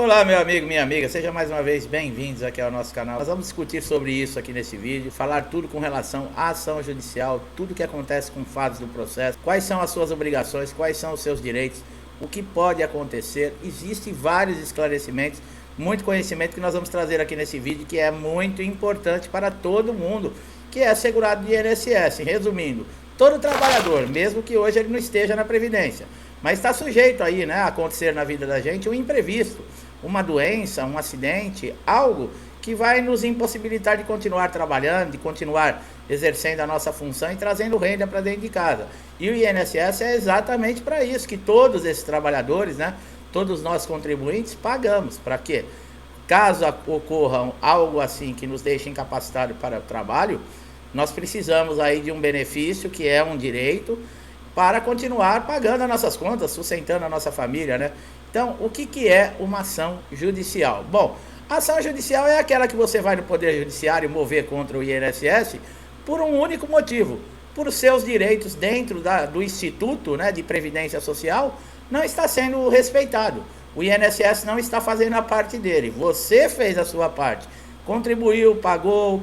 Olá, meu amigo, minha amiga, sejam mais uma vez bem-vindos aqui ao nosso canal. Nós vamos discutir sobre isso aqui nesse vídeo, falar tudo com relação à ação judicial, tudo que acontece com fatos do processo, quais são as suas obrigações, quais são os seus direitos, o que pode acontecer. Existem vários esclarecimentos, muito conhecimento que nós vamos trazer aqui nesse vídeo, que é muito importante para todo mundo que é segurado de INSS. Resumindo, todo trabalhador, mesmo que hoje ele não esteja na Previdência, mas está sujeito aí, né, a acontecer na vida da gente um imprevisto, uma doença, um acidente, algo que vai nos impossibilitar de continuar trabalhando, de continuar exercendo a nossa função e trazendo renda para dentro de casa. E o INSS é exatamente para isso, que todos esses trabalhadores, né, todos nós contribuintes pagamos. Para quê? Caso ocorra algo assim que nos deixe incapacitados para o trabalho, nós precisamos aí de um benefício que é um direito para continuar pagando as nossas contas, sustentando a nossa família, né? Então, o que é uma ação judicial? Bom, a ação judicial é aquela que você vai no Poder Judiciário mover contra o INSS por um único motivo: por seus direitos dentro do Instituto, né, de Previdência Social não está sendo respeitado. O INSS não está fazendo a parte dele. Você fez a sua parte, contribuiu, pagou,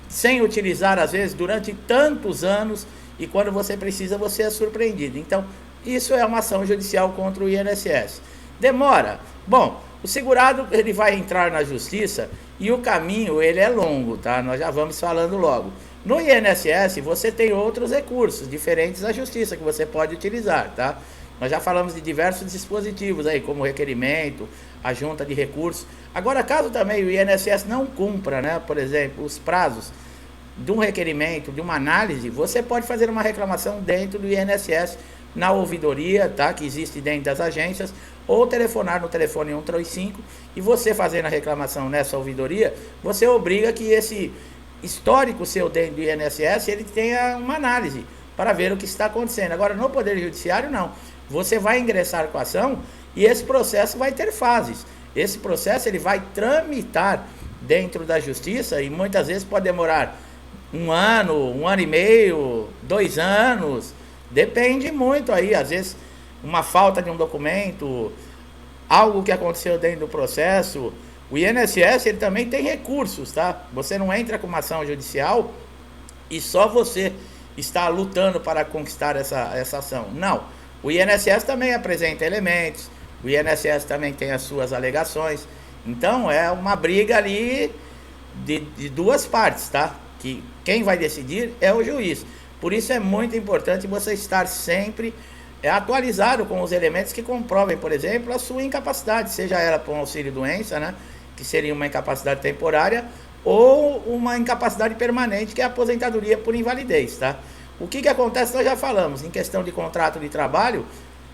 sem utilizar às vezes durante tantos anos, e quando você precisa você é surpreendido. Então, isso é uma ação judicial contra o INSS. Demora? Bom, o segurado ele vai entrar na justiça e o caminho ele é longo, tá? Nós já vamos falando logo. No INSS você tem outros recursos diferentes da justiça que você pode utilizar, tá? Nós já falamos de diversos dispositivos aí, como requerimento, a junta de recursos. Agora, caso também o INSS não cumpra, né, por exemplo, os prazos de um requerimento, de uma análise, você pode fazer uma reclamação dentro do INSS, na ouvidoria, tá, que existe dentro das agências, ou telefonar no telefone 135, e você fazendo a reclamação nessa ouvidoria, você obriga que esse histórico seu dentro do INSS, ele tenha uma análise, para ver o que está acontecendo. Agora, no Poder Judiciário, não. Você vai ingressar com a ação, e esse processo vai ter fases. Esse processo, ele vai tramitar dentro da Justiça, e muitas vezes pode demorar um ano e meio, 2 anos, depende muito aí, às vezes uma falta de um documento, algo que aconteceu dentro do processo. O INSS ele também tem recursos, tá? Você não entra com uma ação judicial e só você está lutando para conquistar essa ação. Não, o INSS também apresenta elementos, o INSS também tem as suas alegações. Então é uma briga ali de duas partes, tá? Que quem vai decidir é o juiz. Por isso é muito importante você estar sempre atualizado com os elementos que comprovem, por exemplo, a sua incapacidade, seja ela por um auxílio-doença, né, que seria uma incapacidade temporária, ou uma incapacidade permanente, que é a aposentadoria por invalidez, tá? O que acontece, nós já falamos, em questão de contrato de trabalho,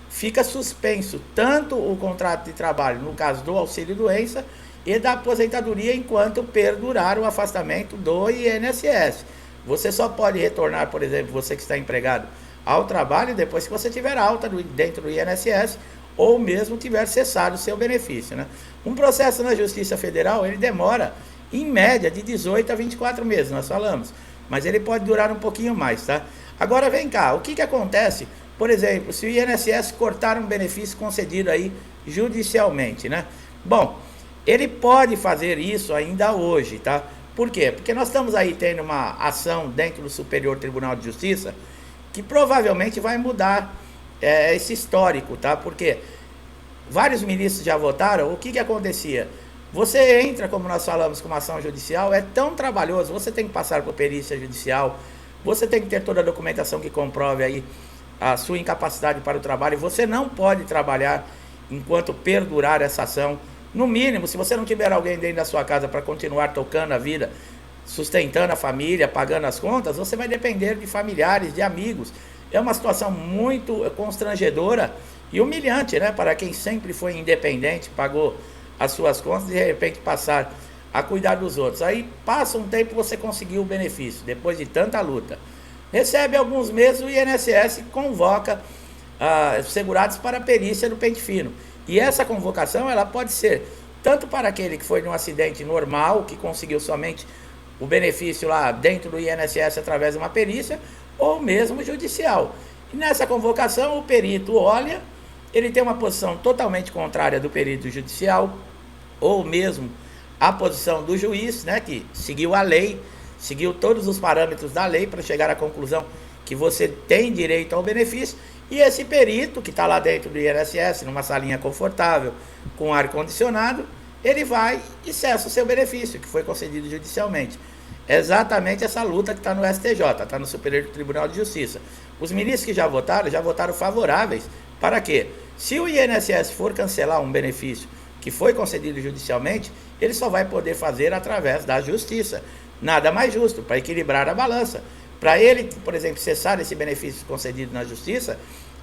fica suspenso tanto o contrato de trabalho, no caso do auxílio-doença, e da aposentadoria enquanto perdurar o afastamento do INSS. Você só pode retornar, por exemplo, você que está empregado, ao trabalho depois que você tiver alta dentro do INSS ou mesmo tiver cessado o seu benefício, né? Um processo na Justiça Federal, ele demora em média de 18 a 24 meses, nós falamos, mas ele pode durar um pouquinho mais, tá? Agora vem cá, o que acontece, por exemplo, se o INSS cortar um benefício concedido aí judicialmente, né? Bom, ele pode fazer isso ainda hoje, tá? Por quê? Porque nós estamos aí tendo uma ação dentro do Superior Tribunal de Justiça que provavelmente vai mudar esse histórico, tá? Porque vários ministros já votaram. O que acontecia? Você entra, como nós falamos, com uma ação judicial, é tão trabalhoso, você tem que passar por perícia judicial, você tem que ter toda a documentação que comprove aí a sua incapacidade para o trabalho, você não pode trabalhar enquanto perdurar essa ação. No mínimo, se você não tiver alguém dentro da sua casa para continuar tocando a vida, sustentando a família, pagando as contas, você vai depender de familiares, de amigos. É uma situação muito constrangedora e humilhante, né? Para quem sempre foi independente, pagou as suas contas e de repente passar a cuidar dos outros. Aí passa um tempo e você conseguiu o benefício, depois de tanta luta. Recebe alguns meses, o INSS convoca os segurados para a perícia do pente fino. E essa convocação, ela pode ser tanto para aquele que foi num acidente normal, que conseguiu somente o benefício lá dentro do INSS através de uma perícia, ou mesmo judicial. E nessa convocação, o perito olha ele tem uma posição totalmente contrária do perito judicial, ou mesmo a posição do juiz, né, que seguiu a lei, seguiu todos os parâmetros da lei para chegar à conclusão que você tem direito ao benefício, e esse perito que está lá dentro do INSS, numa salinha confortável, com ar-condicionado, ele vai e cessa o seu benefício, que foi concedido judicialmente. É exatamente essa luta que está no STJ, está no Superior Tribunal de Justiça. Os ministros que já votaram favoráveis. Para quê? Se o INSS for cancelar um benefício que foi concedido judicialmente, ele só vai poder fazer através da justiça. Nada mais justo, para equilibrar a balança. Para ele, por exemplo, cessar esse benefício concedido na justiça,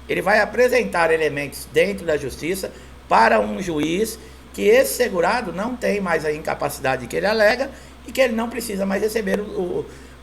ele vai apresentar elementos dentro da justiça para um juiz que esse segurado não tem mais a incapacidade que ele alega e que ele não precisa mais receber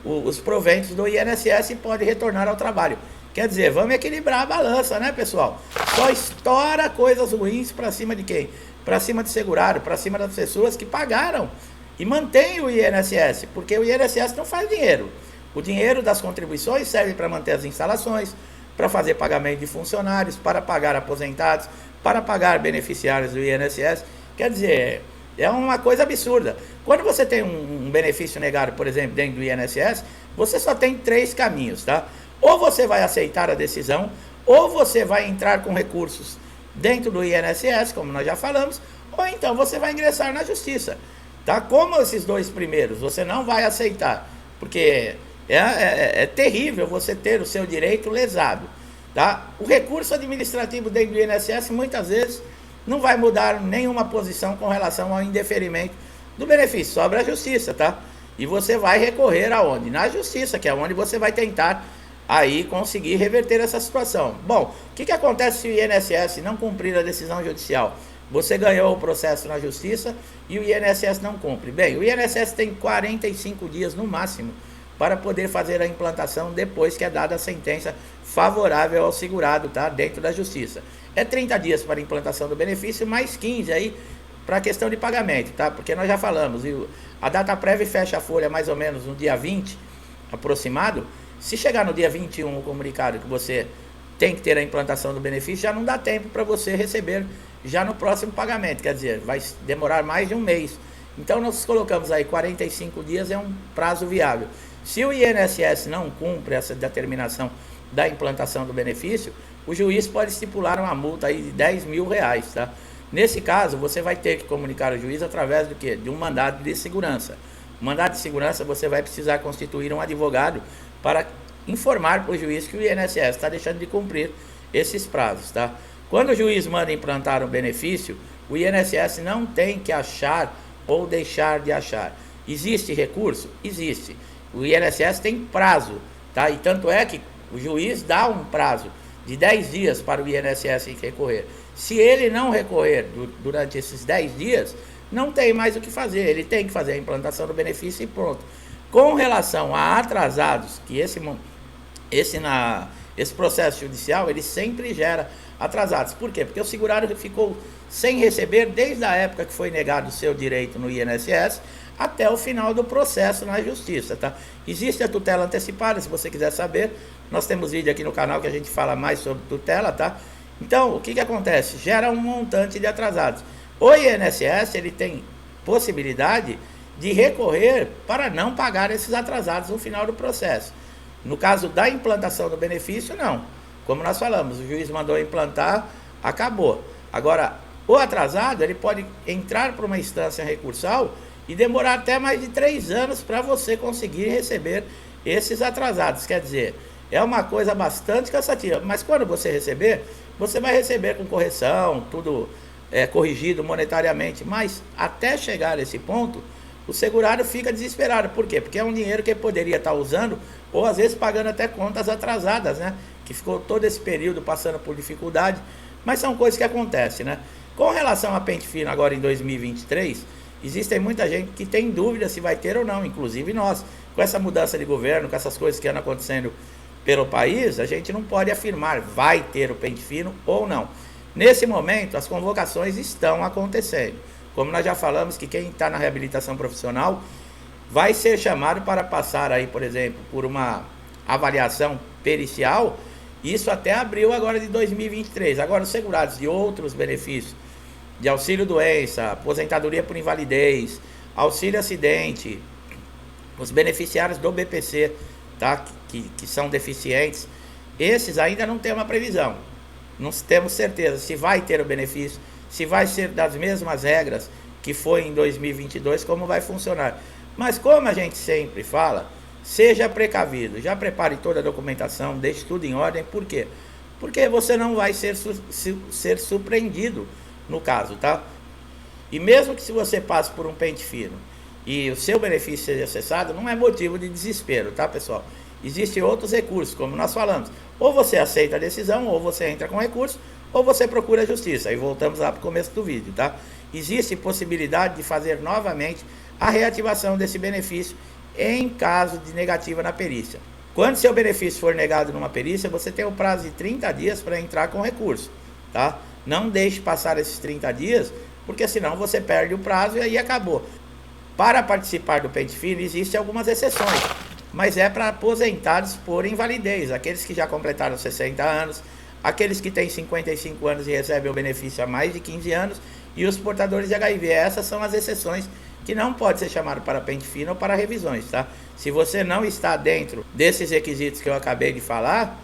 os proventos do INSS e pode retornar ao trabalho. Quer dizer, vamos equilibrar a balança, né, pessoal? Só estoura coisas ruins para cima de quem? Para cima do segurado, para cima das pessoas que pagaram e mantém o INSS, porque o INSS não faz dinheiro. O dinheiro das contribuições serve para manter as instalações, para fazer pagamento de funcionários, para pagar aposentados, para pagar beneficiários do INSS. Quer dizer, é uma coisa absurda. Quando você tem um benefício negado, por exemplo, dentro do INSS, você só tem 3 caminhos, tá? Ou você vai aceitar a decisão, ou você vai entrar com recursos dentro do INSS, como nós já falamos, ou então você vai ingressar na justiça, tá? Como esses 2 primeiros, você não vai aceitar, porque é terrível você ter o seu direito lesado, tá? O recurso administrativo dentro do INSS muitas vezes não vai mudar nenhuma posição com relação ao indeferimento do benefício, sobra a justiça, tá? E você vai recorrer aonde? Na justiça, que é onde você vai tentar aí conseguir reverter essa situação. Bom, o que acontece se o INSS não cumprir a decisão judicial? Você ganhou o processo na justiça e o INSS não cumpre. Bem, o INSS tem 45 dias no máximo para poder fazer a implantação depois que é dada a sentença favorável ao segurado, tá? Dentro da justiça. É 30 dias para a implantação do benefício, mais 15 aí para a questão de pagamento, tá? Porque nós já falamos, a data prévia fecha a folha mais ou menos no dia 20, aproximado. Se chegar no dia 21 o comunicado que você tem que ter a implantação do benefício, já não dá tempo para você receber já no próximo pagamento, quer dizer, vai demorar mais de um mês. Então nós colocamos aí 45 dias, é um prazo viável. Se o INSS não cumpre essa determinação da implantação do benefício, o juiz pode estipular uma multa aí de R$10.000, tá? Nesse caso, você vai ter que comunicar ao juiz através do quê? De um mandado de segurança. O mandado de segurança, você vai precisar constituir um advogado para informar para o juiz que o INSS está deixando de cumprir esses prazos, tá? Quando o juiz manda implantar um benefício, o INSS não tem que achar ou deixar de achar. Existe recurso? Existe. O INSS tem prazo, tá? E tanto é que o juiz dá um prazo de 10 dias para o INSS recorrer. Se ele não recorrer durante esses 10 dias, não tem mais o que fazer. Ele tem que fazer a implantação do benefício e pronto. Com relação a atrasados, que esse processo judicial, ele sempre gera atrasados. Por quê? Porque o segurado ficou sem receber desde a época que foi negado o seu direito no INSS até o final do processo na justiça, tá? Existe a tutela antecipada, se você quiser saber, nós temos vídeo aqui no canal que a gente fala mais sobre tutela, tá? Então, o que acontece? Gera um montante de atrasados. O INSS, ele tem possibilidade de recorrer para não pagar esses atrasados no final do processo. No caso da implantação do benefício, não. Como nós falamos, o juiz mandou implantar, acabou. Agora, o atrasado, ele pode entrar para uma instância recursal e demorar até mais de 3 anos para você conseguir receber esses atrasados. Quer dizer, é uma coisa bastante cansativa. Mas quando você receber, você vai receber com correção, tudo corrigido monetariamente. Mas até chegar a esse ponto, o segurado fica desesperado. Por quê? Porque é um dinheiro que ele poderia estar usando, ou às vezes pagando até contas atrasadas, né? Que ficou todo esse período passando por dificuldade. Mas são coisas que acontecem, né? Com relação a pente fino agora em 2023, existem muita gente que tem dúvida se vai ter ou não, inclusive nós. Com essa mudança de governo, com essas coisas que andam acontecendo pelo país, a gente não pode afirmar vai ter o pente fino ou não. Nesse momento, as convocações estão acontecendo. Como nós já falamos que quem está na reabilitação profissional vai ser chamado para passar aí, por exemplo, por uma avaliação pericial Isso até abril agora de 2023. Agora, os segurados de outros benefícios, de auxílio-doença, aposentadoria por invalidez, auxílio-acidente, os beneficiários do BPC, tá? Que são deficientes, esses ainda não tem uma previsão. Não temos certeza se vai ter o benefício, se vai ser das mesmas regras que foi em 2022, como vai funcionar. Mas como a gente sempre fala, seja precavido, já prepare toda a documentação, deixe tudo em ordem. Por quê? Porque você não vai ser surpreendido no caso, tá? E mesmo que se você passe por um pente fino e o seu benefício seja acessado, não é motivo de desespero, tá, pessoal? Existem outros recursos, como nós falamos. Ou você aceita a decisão, ou você entra com recurso, ou você procura a justiça. Aí voltamos lá para o começo do vídeo, tá? Existe possibilidade de fazer novamente a reativação desse benefício em caso de negativa na perícia. Quando seu benefício for negado numa perícia, você tem o prazo de 30 dias para entrar com recurso, tá? Não deixe passar esses 30 dias, porque senão você perde o prazo e aí acabou. Para participar do pente fino, existem algumas exceções, mas é para aposentados por invalidez, aqueles que já completaram 60 anos, aqueles que têm 55 anos e recebem o benefício há mais de 15 anos, e os portadores de HIV. Essas são as exceções que não pode ser chamado para pente fino ou para revisões, tá? Se você não está dentro desses requisitos que eu acabei de falar,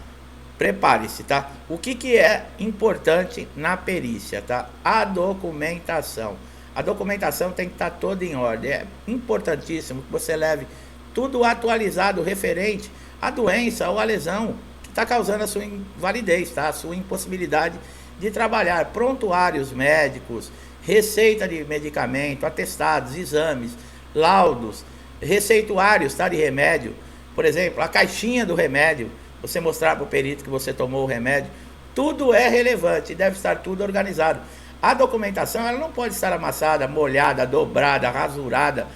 prepare-se, tá? O que é importante na perícia, tá? A documentação. A documentação tem que estar toda em ordem. É importantíssimo que você leve tudo atualizado referente à doença ou à lesão que está causando a sua invalidez, tá? A sua impossibilidade de trabalhar. Prontuários médicos, receita de medicamento, atestados, exames, laudos, receituários, tá? De remédio. Por exemplo, a caixinha do remédio, você mostrar para o perito que você tomou o remédio. Tudo é relevante, deve estar tudo organizado. A documentação, ela não pode estar amassada, molhada, dobrada, rasurada,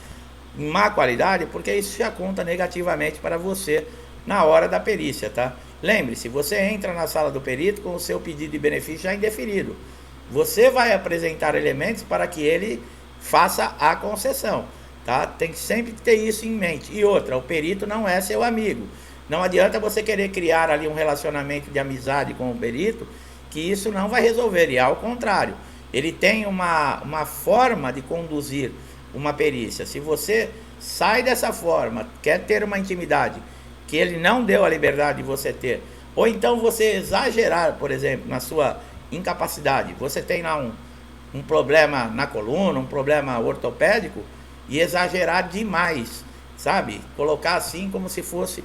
em má qualidade, porque isso já conta negativamente para você na hora da perícia, tá? Lembre-se, você entra na sala do perito com o seu pedido de benefício já indeferido. Você vai apresentar elementos para que ele faça a concessão, tá? Tem que sempre ter isso em mente. E outra, o perito não é seu amigo. Não adianta você querer criar ali um relacionamento de amizade com o perito, que isso não vai resolver, e ao contrário. Ele tem uma forma de conduzir uma perícia. Se você sai dessa forma, quer ter uma intimidade que ele não deu a liberdade de você ter, ou então você exagerar, por exemplo, na sua incapacidade, você tem lá um problema na coluna, um problema ortopédico, e exagerar demais, sabe? Colocar assim como se fosse...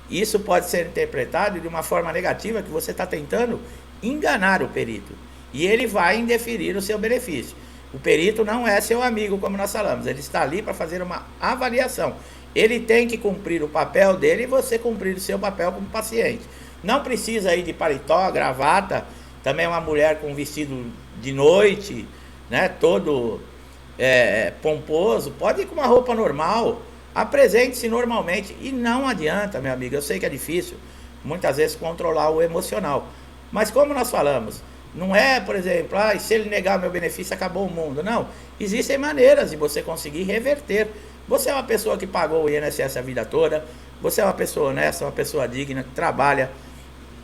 Isso pode ser interpretado de uma forma negativa, que você está tentando enganar o perito. E ele vai indeferir o seu benefício. O perito não é seu amigo, como nós falamos. Ele está ali para fazer uma avaliação. Ele tem que cumprir o papel dele e você cumprir o seu papel como paciente. Não precisa ir de paletó, gravata. Também uma mulher com vestido de noite, né, todo pomposo. Pode ir com uma roupa normal. Apresente-se normalmente. E não adianta, meu amigo. Eu sei que é difícil, muitas vezes, controlar o emocional. Mas como nós falamos... Não é, por exemplo, se ele negar meu benefício, acabou o mundo. Não, existem maneiras de você conseguir reverter. Você é uma pessoa que pagou o INSS a vida toda, você é uma pessoa honesta, uma pessoa digna, que trabalha,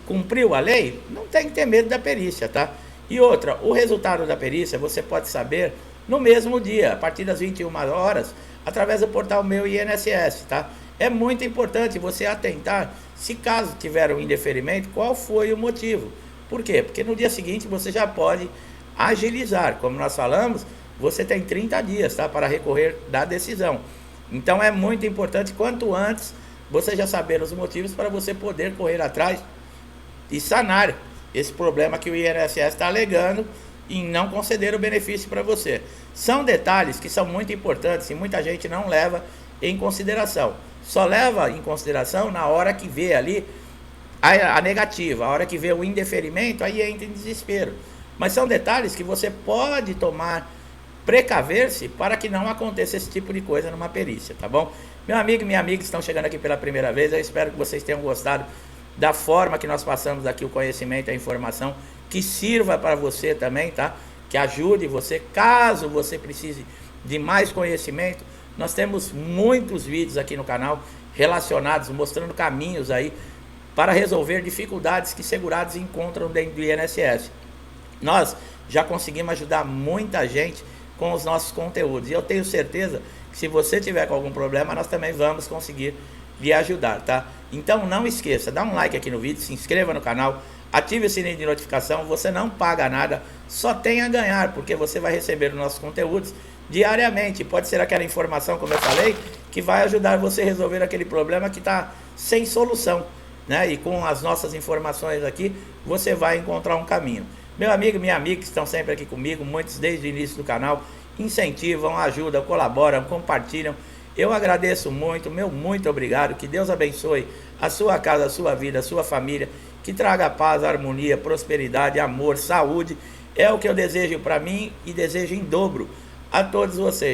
cumpriu a lei, não tem que ter medo da perícia, tá? E outra, o resultado da perícia você pode saber no mesmo dia, a partir das 21 horas, através do portal Meu INSS, tá? É muito importante você atentar, se caso tiver um indeferimento, qual foi o motivo. Por quê? Porque no dia seguinte você já pode agilizar. Como nós falamos, você tem 30 dias, tá, para recorrer da decisão. Então é muito importante, quanto antes, você já saber os motivos para você poder correr atrás e sanar esse problema que o INSS está alegando em não conceder o benefício para você. São detalhes que são muito importantes e muita gente não leva em consideração. Só leva em consideração na hora que vê ali a negativa, a hora que vê o indeferimento, aí entra em desespero. Mas são detalhes que você pode tomar, precaver-se para que não aconteça esse tipo de coisa numa perícia, tá bom? Meu amigo e minha amiga que estão chegando aqui pela primeira vez, eu espero que vocês tenham gostado da forma que nós passamos aqui o conhecimento, a informação, que sirva para você também, tá? Que ajude você, caso você precise de mais conhecimento. Nós temos muitos vídeos aqui no canal relacionados, mostrando caminhos aí para resolver dificuldades que segurados encontram dentro do INSS. Nós já conseguimos ajudar muita gente com os nossos conteúdos, e eu tenho certeza que se você tiver com algum problema, nós também vamos conseguir lhe ajudar, tá? Então não esqueça, dá um like aqui no vídeo, se inscreva no canal, ative o sininho de notificação, você não paga nada, só tem a ganhar, porque você vai receber os nossos conteúdos diariamente. Pode ser aquela informação, como eu falei, que vai ajudar você a resolver aquele problema que está sem solução, né? E com as nossas informações aqui, você vai encontrar um caminho. Meu amigo, minha amiga que estão sempre aqui comigo, muitos desde o início do canal, incentivam, ajudam, colaboram, compartilham. Eu agradeço muito, muito obrigado. Que Deus abençoe a sua casa, a sua vida, a sua família. Que traga paz, harmonia, prosperidade, amor, saúde. É o que eu desejo para mim e desejo em dobro a todos vocês.